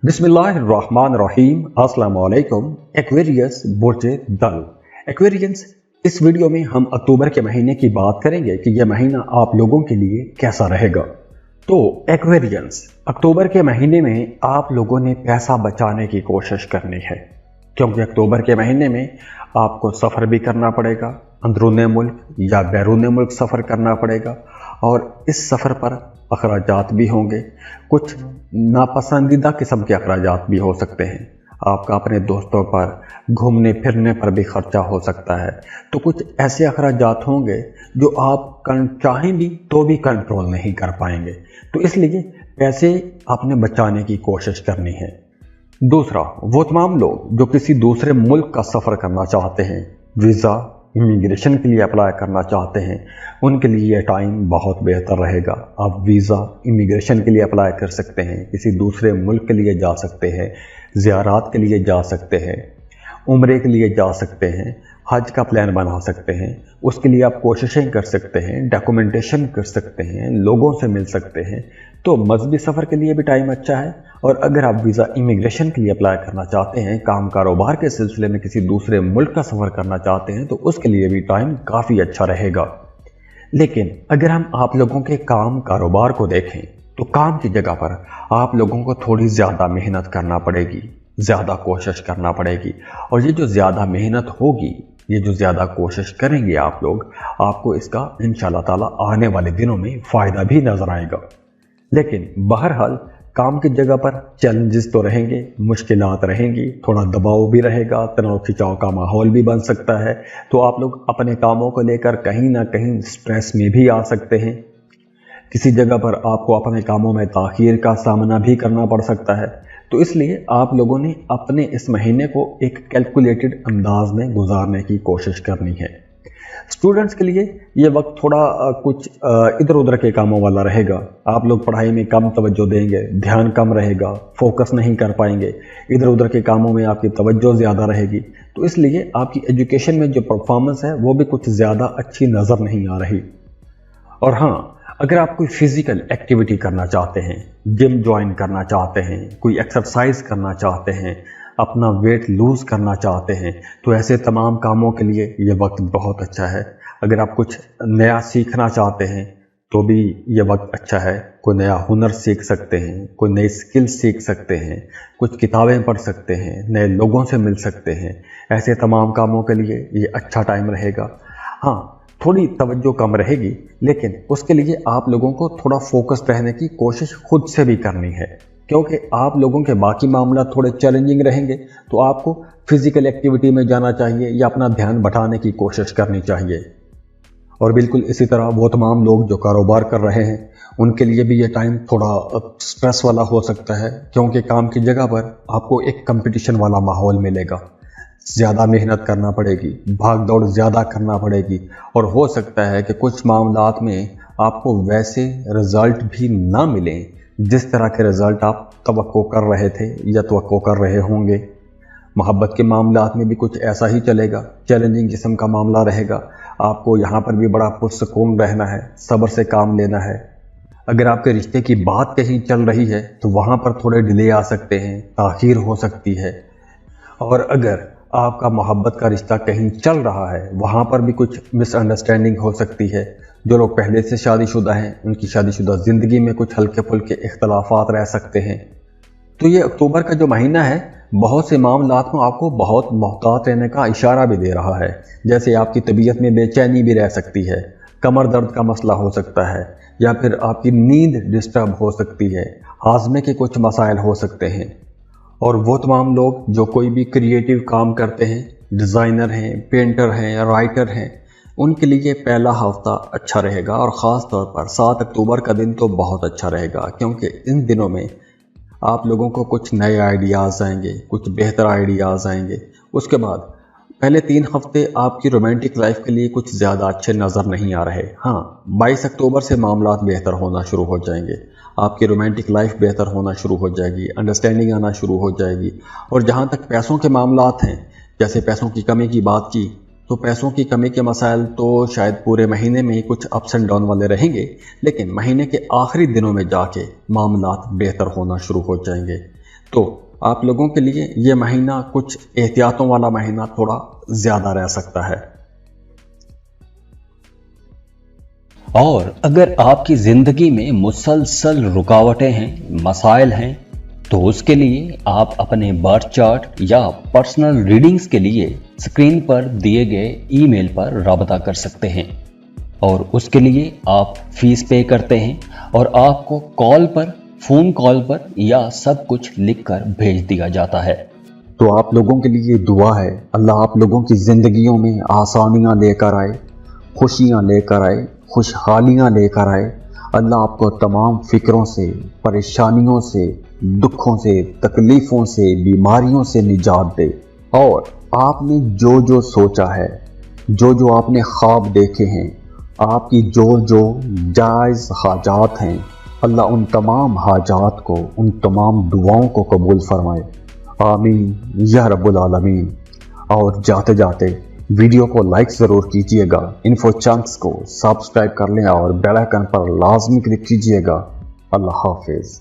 बिस्मिल्लाहिर्रहमानिर्रहीम। अस्सलाम वालेकुम। एक्वेरियस बुर्जे दल। एक्वेरियंस, इस वीडियो में हम अक्टूबर के महीने की बात करेंगे कि यह महीना आप लोगों के लिए कैसा रहेगा। तो एक्वेरियंस, अक्टूबर के महीने में आप लोगों ने पैसा बचाने की कोशिश करनी है, क्योंकि अक्टूबर के महीने में आपको सफ़र भी करना पड़ेगा, अंदरूने मुल्क या बैरूने मुल्क सफ़र करना पड़ेगा, और इस सफ़र पर अखराजात भी होंगे। कुछ नापसंदीदा किस्म के अखराजात भी हो सकते हैं। आपका अपने दोस्तों पर घूमने फिरने पर भी खर्चा हो सकता है। तो कुछ ऐसे अखराजात होंगे जो आप चाहें भी तो भी कंट्रोल नहीं कर पाएंगे। तो इसलिए पैसे आपने बचाने की कोशिश करनी है। दूसरा, वो तमाम लोग जो किसी दूसरे मुल्क का सफ़र करना चाहते हैं, वीज़ा इमिग्रेशन के लिए अप्लाई करना चाहते हैं, उनके लिए यह टाइम बहुत बेहतर रहेगा। आप वीज़ा इमिग्रेशन के लिए अप्लाई कर सकते हैं, किसी दूसरे मुल्क के लिए जा सकते हैं, ज़ियारात के लिए जा सकते हैं, उम्रे के लिए जा सकते हैं, हज का प्लान बना सकते हैं। उसके लिए आप कोशिशें कर सकते हैं, डॉक्यूमेंटेशन कर सकते हैं, लोगों से मिल सकते हैं। तो मजहबी सफ़र के लिए भी टाइम अच्छा है। और अगर आप वीज़ा इमिग्रेशन के लिए अप्लाई करना चाहते हैं, काम कारोबार के सिलसिले में किसी दूसरे मुल्क का सफ़र करना चाहते हैं, तो उसके लिए भी टाइम काफ़ी अच्छा रहेगा। लेकिन अगर हम आप लोगों के काम कारोबार को देखें, तो काम की जगह पर आप लोगों को थोड़ी ज़्यादा मेहनत करना पड़ेगी, ज़्यादा कोशिश करना पड़ेगी। और ये जो ज़्यादा मेहनत होगी, ये जो ज़्यादा कोशिश करेंगे आप लोग, आपको इसका इंशाअल्लाह ताला आने वाले दिनों में फ़ायदा भी नज़र आएगा। लेकिन बहरहाल काम की जगह पर चैलेंजेस तो रहेंगे, मुश्किलात रहेंगी, थोड़ा दबाव भी रहेगा, तनाव खिंचाव का माहौल भी बन सकता है। तो आप लोग अपने कामों को लेकर कहीं ना कहीं स्ट्रेस में भी आ सकते हैं। किसी जगह पर आपको अपने कामों में ताख़ीर का सामना भी करना पड़ सकता है। तो इसलिए आप लोगों ने अपने इस महीने को एक कैलकुलेटेड अंदाज में गुजारने की कोशिश करनी है। स्टूडेंट्स के लिए ये वक्त थोड़ा कुछ इधर उधर के कामों वाला रहेगा। आप लोग पढ़ाई में कम तवज्जो देंगे, ध्यान कम रहेगा, फोकस नहीं कर पाएंगे, इधर उधर के कामों में आपकी तवज्जो ज़्यादा रहेगी। तो इसलिए आपकी एजुकेशन में जो परफॉर्मेंस है वो भी कुछ ज़्यादा अच्छी नज़र नहीं आ रही। और हाँ, अगर आप कोई फिज़िकल एक्टिविटी करना चाहते हैं, जिम ज्वाइन करना चाहते हैं, कोई एक्सरसाइज करना चाहते हैं, अपना वेट लूज़ करना चाहते हैं, तो ऐसे तमाम कामों के लिए ये वक्त बहुत अच्छा है। अगर आप कुछ नया सीखना चाहते हैं तो भी ये वक्त अच्छा है। कोई नया हुनर सीख सकते हैं, कोई नई स्किल सीख सकते हैं, कुछ किताबें पढ़ सकते हैं, नए लोगों से मिल सकते हैं। ऐसे तमाम कामों के लिए ये अच्छा टाइम रहेगा। हाँ, थोड़ी तवज्जो कम रहेगी, लेकिन उसके लिए आप लोगों को थोड़ा फोकस्ड रहने की कोशिश खुद से भी करनी है, क्योंकि आप लोगों के बाकी मामला थोड़े चैलेंजिंग रहेंगे। तो आपको फिज़िकल एक्टिविटी में जाना चाहिए या अपना ध्यान बढ़ाने की कोशिश करनी चाहिए। और बिल्कुल इसी तरह वो तमाम लोग जो कारोबार कर रहे हैं, उनके लिए भी ये टाइम थोड़ा स्ट्रेस वाला हो सकता है, क्योंकि काम की जगह पर आपको एक कंपटीशन वाला माहौल मिलेगा। ज़्यादा मेहनत करना पड़ेगी, भाग दौड़ ज़्यादा करना पड़ेगी, और हो सकता है कि कुछ मामलात में आपको वैसे रिज़ल्ट भी ना मिलें जिस तरह के रिज़ल्ट आप तवक्को कर रहे थे या तवक्को कर रहे होंगे। मोहब्बत के मामलात में भी कुछ ऐसा ही चलेगा, चैलेंजिंग किस्म का मामला रहेगा। आपको यहाँ पर भी बड़ा पुरसकून रहना है, सब्र से काम लेना है। अगर आपके रिश्ते की बात कहीं चल रही है तो वहाँ पर थोड़े डिले आ सकते हैं, ताख़ीर हो सकती है। और अगर आपका मोहब्बत का रिश्ता कहीं चल रहा है, वहाँ पर भी कुछ मिसअंडरस्टैंडिंग हो सकती है। जो लोग पहले से शादीशुदा हैं, उनकी शादीशुदा ज़िंदगी में कुछ हल्के फुल्के इख्तलाफात रह सकते हैं। तो ये अक्टूबर का जो महीना है, बहुत से मामलात में आपको बहुत मोहतात रहने का इशारा भी दे रहा है। जैसे आपकी तबीयत में बेचैनी भी रह सकती है, कमर दर्द का मसला हो सकता है, या फिर आपकी नींद डिस्टर्ब हो सकती है, हाजमे के कुछ मसाइल हो सकते हैं। और वो तमाम लोग जो कोई भी क्रिएटिव काम करते हैं, डिज़ाइनर हैं, पेंटर हैं, राइटर हैं, उनके लिए पहला हफ्ता अच्छा रहेगा। और ख़ास तौर पर 7 अक्टूबर का दिन तो बहुत अच्छा रहेगा, क्योंकि इन दिनों में आप लोगों को कुछ नए आइडियाज़ आएंगे, कुछ बेहतर आइडियाज़ आएंगे। उसके बाद पहले 3 हफ्ते आपकी रोमांटिक लाइफ के लिए कुछ ज़्यादा अच्छे नज़र नहीं आ रहे। हाँ, 22 अक्टूबर से मामलात बेहतर होना शुरू हो जाएंगे, आपकी रोमांटिक लाइफ बेहतर होना शुरू हो जाएगी, अंडरस्टैंडिंग आना शुरू हो जाएगी। और जहाँ तक पैसों के मामलात हैं, जैसे पैसों की कमी की बात की, तो पैसों की कमी के मसाइल तो शायद पूरे महीने में कुछ अप्स एंड डाउन वाले रहेंगे, लेकिन महीने के आखिरी दिनों में जाके मामलात बेहतर होना शुरू हो जाएंगे। तो आप लोगों के लिए ये महीना कुछ एहतियातों वाला महीना थोड़ा ज़्यादा रह सकता है। और अगर आपकी ज़िंदगी में मुसलसल रुकावटें हैं, मसाइल हैं, तो उसके लिए आप अपने बर्थ चार्ट या पर्सनल रीडिंग्स के लिए स्क्रीन पर दिए गए ईमेल पर राब्ता कर सकते हैं और उसके लिए आप फीस पे करते हैं और आपको कॉल पर, फ़ोन कॉल पर या सब कुछ लिखकर भेज दिया जाता है। तो आप लोगों के लिए दुआ है, अल्लाह आप लोगों की ज़िंदगियों में आसानियाँ लेकर आए, खुशियाँ लेकर आए, खुशहालियाँ लेकर आए। अल्लाह आपको तमाम फ़िक्रों से, परेशानियों से, दुखों से, तकलीफ़ों से, बीमारियों से निजात दे। और आपने जो जो सोचा है, जो जो आपने ख्वाब देखे हैं, आपकी जो जो जायज़ हाजात हैं, अल्लाह उन तमाम हाजात को, उन तमाम दुआओं को कबूल फरमाए। आमीन या रब्बुल आलमीन। और जाते जाते वीडियो को लाइक ज़रूर कीजिएगा, इन्फो चंक्स को सब्सक्राइब कर लें और बेल आइकन पर लाजमी क्लिक कीजिएगा। अल्लाह हाफिज़।